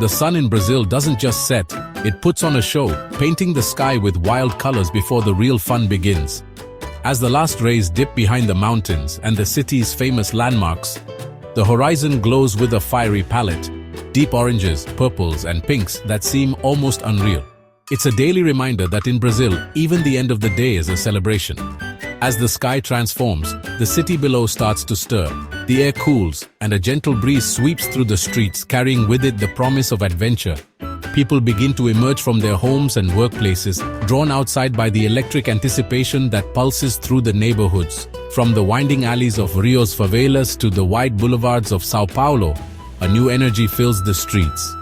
The sun in Brazil doesn't just set, it puts on a show, painting the sky with wild colors before the real fun begins. As the last rays dip behind the mountains and the city's famous landmarks, the horizon glows with a fiery palette, deep oranges, purples, and pinks that seem almost unreal. It's a daily reminder that in Brazil, even the end of the day is a celebration. As the sky transforms, the city below starts to stir. The air cools, and a gentle breeze sweeps through the streets, carrying with it the promise of adventure. People begin to emerge from their homes and workplaces, drawn outside by the electric anticipation that pulses through the neighborhoods. From the winding alleys of Rio's favelas to the wide boulevards of São Paulo, a new energy fills the streets.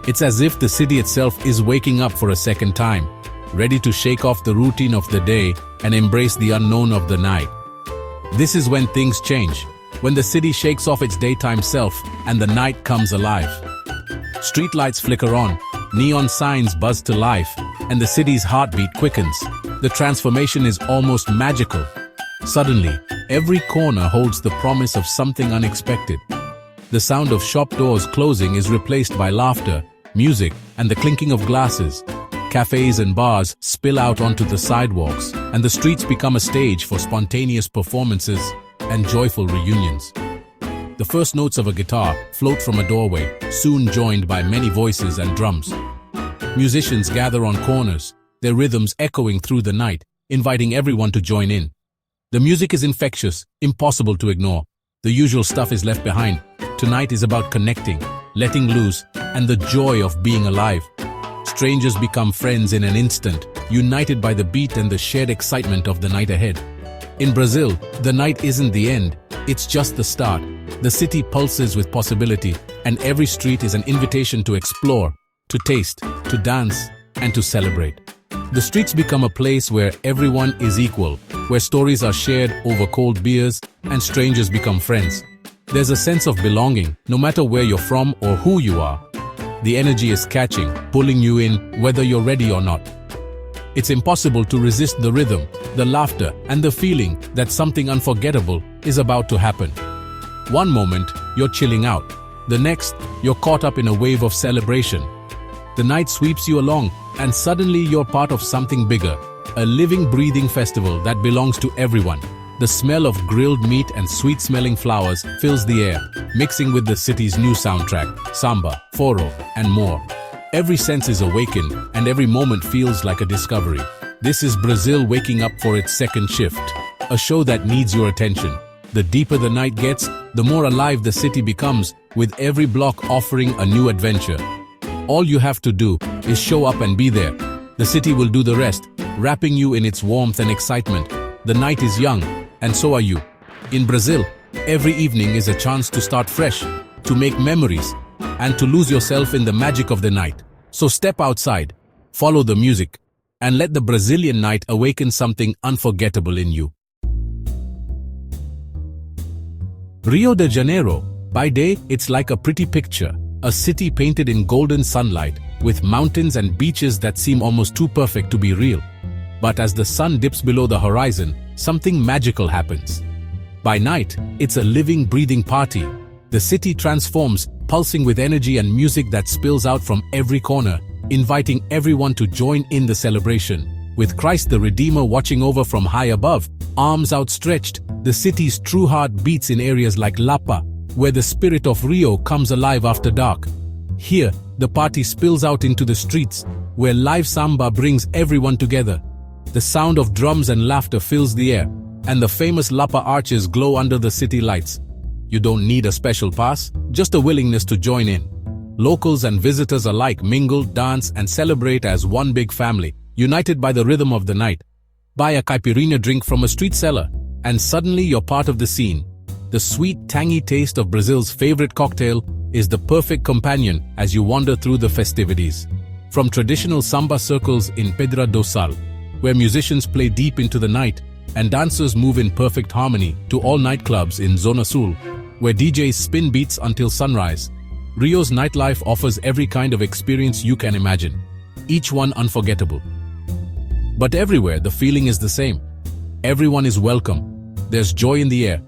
It's as if the city itself is waking up for a second time, ready to shake off the routine of the day and embrace the unknown of the night. This is when things change, when the city shakes off its daytime self and the night comes alive. Streetlights flicker on, neon signs buzz to life, and the city's heartbeat quickens. The transformation is almost magical. Suddenly, every corner holds the promise of something unexpected. The sound of shop doors closing is replaced by laughter, music, and the clinking of glasses. Cafes and bars spill out onto the sidewalks, and the streets become a stage for spontaneous performances and joyful reunions. The first notes of a guitar float from a doorway, soon joined by many voices and drums. Musicians gather on corners, their rhythms echoing through the night, inviting everyone to join in. The music is infectious, impossible to ignore. The usual stuff is left behind. Tonight is about connecting, letting loose, and the joy of being alive. Strangers become friends in an instant, united by the beat and the shared excitement of the night ahead. In Brazil, the night isn't the end, it's just the start. The city pulses with possibility, and every street is an invitation to explore, to taste, to dance, and to celebrate. The streets become a place where everyone is equal, where stories are shared over cold beers, and strangers become friends. There's a sense of belonging, no matter where you're from or who you are. The energy is catching, pulling you in, whether you're ready or not. It's impossible to resist the rhythm, the laughter, and the feeling that something unforgettable is about to happen. One moment, you're chilling out. The next, you're caught up in a wave of celebration. The night sweeps you along, and suddenly you're part of something bigger, a living, breathing festival that belongs to everyone. The smell of grilled meat and sweet-smelling flowers fills the air, mixing with the city's new soundtrack, Samba, Foro, and more. Every sense is awakened, and every moment feels like a discovery. This is Brazil waking up for its second shift, a show that needs your attention. The deeper the night gets, the more alive the city becomes, with every block offering a new adventure. All you have to do is show up and be there. The city will do the rest, wrapping you in its warmth and excitement. The night is young, and so are you. In Brazil, every evening is a chance to start fresh, to make memories, and to lose yourself in the magic of the night. So step outside, follow the music, and let the Brazilian night awaken something unforgettable in you. Rio de Janeiro. By day, it's like a pretty picture, a city painted in golden sunlight, with mountains and beaches that seem almost too perfect to be real. But as the sun dips below the horizon, something magical happens. By night, it's a living, breathing party. The city transforms, pulsing with energy and music that spills out from every corner, inviting everyone to join in the celebration. With Christ the Redeemer watching over from high above, arms outstretched, the city's true heart beats in areas like Lapa, where the spirit of Rio comes alive after dark. Here, the party spills out into the streets, where live samba brings everyone together. The sound of drums and laughter fills the air, and the famous Lapa arches glow under the city lights. You don't need a special pass, just a willingness to join in. Locals and visitors alike mingle, dance, and celebrate as one big family, united by the rhythm of the night. Buy a caipirinha drink from a street seller, and suddenly you're part of the scene. The sweet, tangy taste of Brazil's favorite cocktail is the perfect companion as you wander through the festivities. From traditional samba circles in Pedra do Sal, where musicians play deep into the night and dancers move in perfect harmony, to all nightclubs in Zona Sul, where DJs spin beats until sunrise, Rio's nightlife offers every kind of experience you can imagine, each one unforgettable. But everywhere the feeling is the same. Everyone is welcome, there's joy in the air,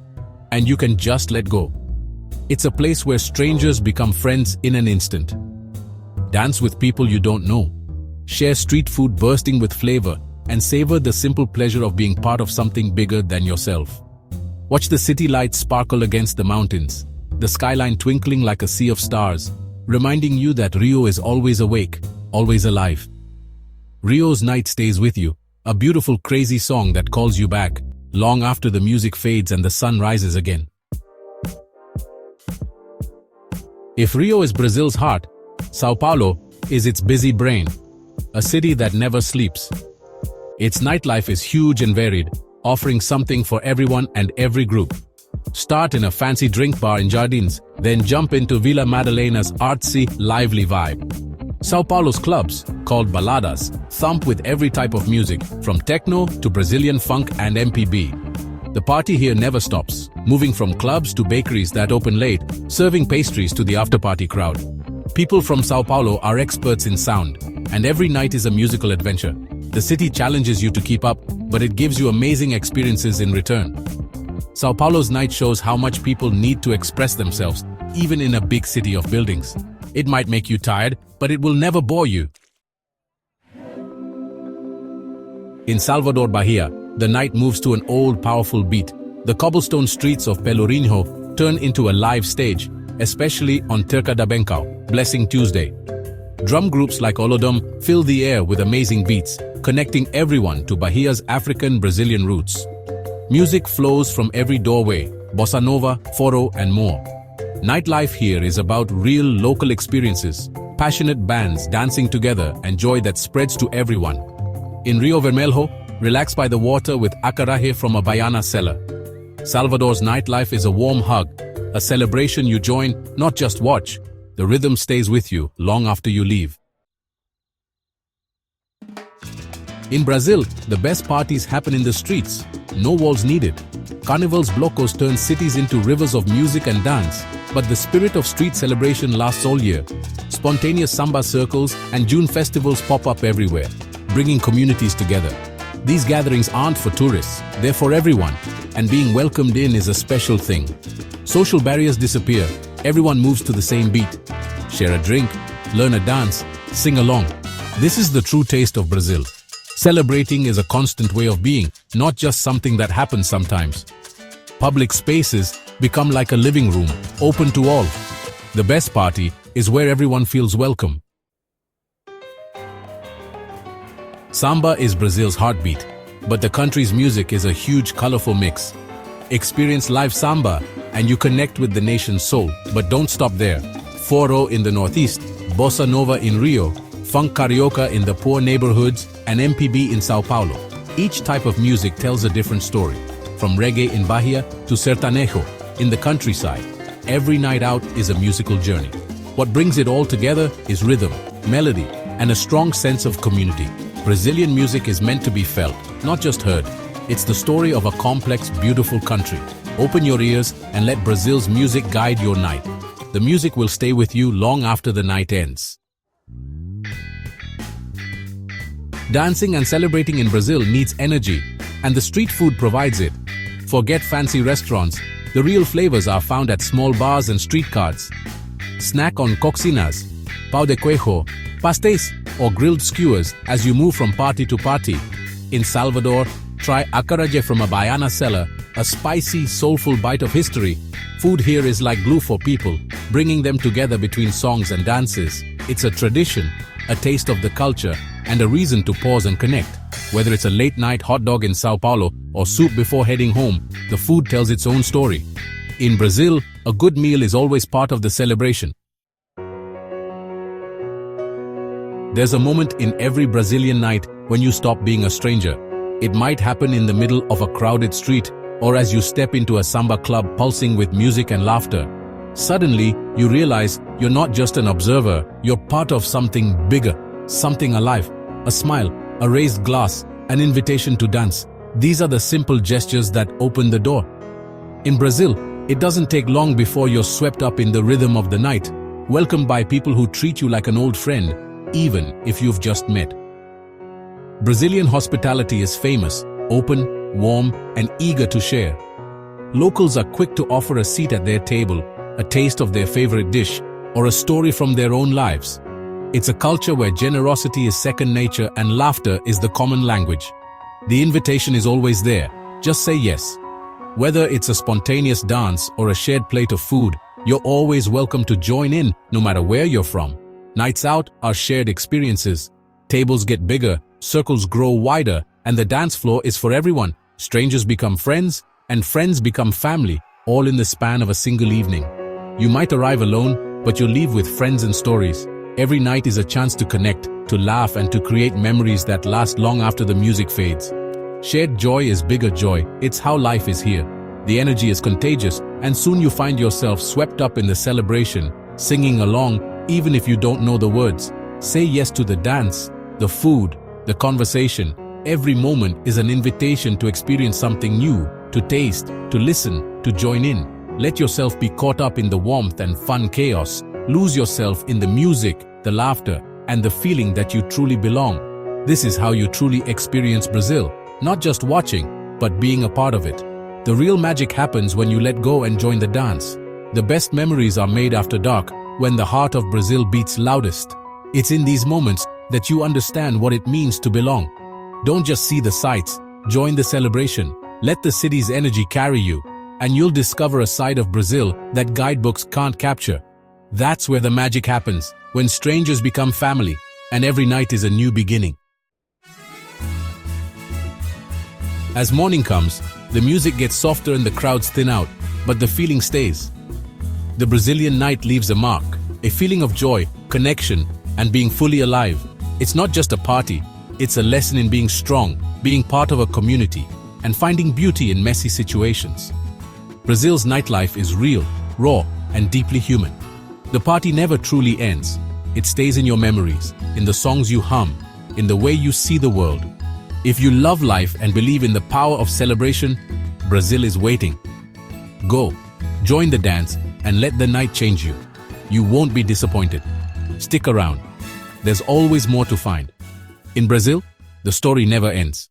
and you can just let go. It's a place where strangers become friends in an instant. Dance with people you don't know. Share street food bursting with flavor and savor the simple pleasure of being part of something bigger than yourself. Watch the city lights sparkle against the mountains, the skyline twinkling like a sea of stars, reminding you that Rio is always awake, always alive. Rio's night stays with you, a beautiful crazy song that calls you back, long after the music fades and the sun rises again. If Rio is Brazil's heart, São Paulo is its busy brain, a city that never sleeps. Its nightlife is huge and varied, offering something for everyone and every group. Start in a fancy drink bar in Jardins, then jump into Vila Madalena's artsy, lively vibe. São Paulo's clubs, called baladas, thump with every type of music, from techno to Brazilian funk and MPB. The party here never stops, moving from clubs to bakeries that open late, serving pastries to the after-party crowd. People from São Paulo are experts in sound, and every night is a musical adventure. The city challenges you to keep up, but it gives you amazing experiences in return. São Paulo's night shows how much people need to express themselves, even in a big city of buildings. It might make you tired, but it will never bore you. In Salvador Bahia, the night moves to an old, powerful beat. The cobblestone streets of Pelourinho turn into a live stage, especially on Terca da Bencao, Blessing Tuesday. Drum groups like Olodum fill the air with amazing beats, connecting everyone to Bahia's African-Brazilian roots. Music flows from every doorway, bossa nova, forró, and more. Nightlife here is about real local experiences, passionate bands dancing together, and joy that spreads to everyone. In Rio Vermelho, relax by the water with acarajé from a baiana cellar. Salvador's nightlife is a warm hug, a celebration you join, not just watch. The rhythm stays with you long after you leave. In Brazil, the best parties happen in the streets. No walls needed. Carnival's blocos turn cities into rivers of music and dance, but the spirit of street celebration lasts all year. Spontaneous Samba circles and June festivals pop up everywhere, bringing communities together. These gatherings aren't for tourists, they're for everyone, and being welcomed in is a special thing. Social barriers disappear, everyone moves to the same beat. Share a drink, learn a dance, sing along. This is the true taste of Brazil. Celebrating is a constant way of being, not just something that happens sometimes. Public spaces become like a living room, open to all. The best party is where everyone feels welcome. Samba is Brazil's heartbeat, but the country's music is a huge, colorful mix. Experience live samba, and you connect with the nation's soul. But don't stop there. Forró in the Northeast, bossa nova in Rio, funk carioca in the poor neighborhoods, and MPB in São Paulo. Each type of music tells a different story, from reggae in Bahia to sertanejo in the countryside. Every night out is a musical journey. What brings it all together is rhythm, melody, and a strong sense of community. Brazilian music is meant to be felt, not just heard. It's the story of a complex, beautiful country. Open your ears and let Brazil's music guide your night. The music will stay with you long after the night ends. Dancing and celebrating in Brazil needs energy, and the street food provides it. Forget fancy restaurants. The real flavors are found at small bars and street carts. Snack on cocinas, pão de queijo, pastéis, or grilled skewers as you move from party to party. In Salvador, try acarajé from a baiana cellar, a spicy, soulful bite of history. Food here is like glue for people, bringing them together between songs and dances. It's a tradition, a taste of the culture, and a reason to pause and connect. Whether it's a late-night hot dog in São Paulo or soup before heading home, the food tells its own story. In Brazil, a good meal is always part of the celebration. There's a moment in every Brazilian night when you stop being a stranger. It might happen in the middle of a crowded street, or as you step into a samba club pulsing with music and laughter. Suddenly, you realize you're not just an observer, you're part of something bigger, something alive. A smile, a raised glass, an invitation to dance. These are the simple gestures that open the door. In Brazil, it doesn't take long before you're swept up in the rhythm of the night, welcomed by people who treat you like an old friend, even if you've just met. Brazilian hospitality is famous, open, warm, and eager to share. Locals are quick to offer a seat at their table, a taste of their favorite dish, or a story from their own lives. It's a culture where generosity is second nature and laughter is the common language. The invitation is always there. Just say yes. Whether it's a spontaneous dance or a shared plate of food, you're always welcome to join in, no matter where you're from. Nights out are shared experiences. Tables get bigger, circles grow wider, and the dance floor is for everyone. Strangers become friends, and friends become family, all in the span of a single evening. You might arrive alone, but you'll leave with friends and stories. Every night is a chance to connect, to laugh, and to create memories that last long after the music fades. Shared joy is bigger joy. It's how life is here. The energy is contagious, and soon you find yourself swept up in the celebration, singing along, even if you don't know the words. Say yes to the dance, the food, the conversation. Every moment is an invitation to experience something new, to taste, to listen, to join in. Let yourself be caught up in the warmth and fun chaos. Lose yourself in the music, the laughter, and the feeling that you truly belong. This is how you truly experience Brazil, not just watching, but being a part of it. The real magic happens when you let go and join the dance. The best memories are made after dark, when the heart of Brazil beats loudest. It's in these moments that you understand what it means to belong. Don't just see the sights, join the celebration. Let the city's energy carry you, and you'll discover a side of Brazil that guidebooks can't capture. That's where the magic happens, when strangers become family, and every night is a new beginning. As morning comes, the music gets softer and the crowds thin out, but the feeling stays. The Brazilian night leaves a mark, a feeling of joy, connection, and being fully alive. It's not just a party, it's a lesson in being strong, being part of a community, and finding beauty in messy situations. Brazil's nightlife is real, raw, and deeply human. The party never truly ends. It stays in your memories, in the songs you hum, in the way you see the world. If you love life and believe in the power of celebration, Brazil is waiting. Go, join the dance, and let the night change you. You won't be disappointed. Stick around. There's always more to find. In Brazil, the story never ends.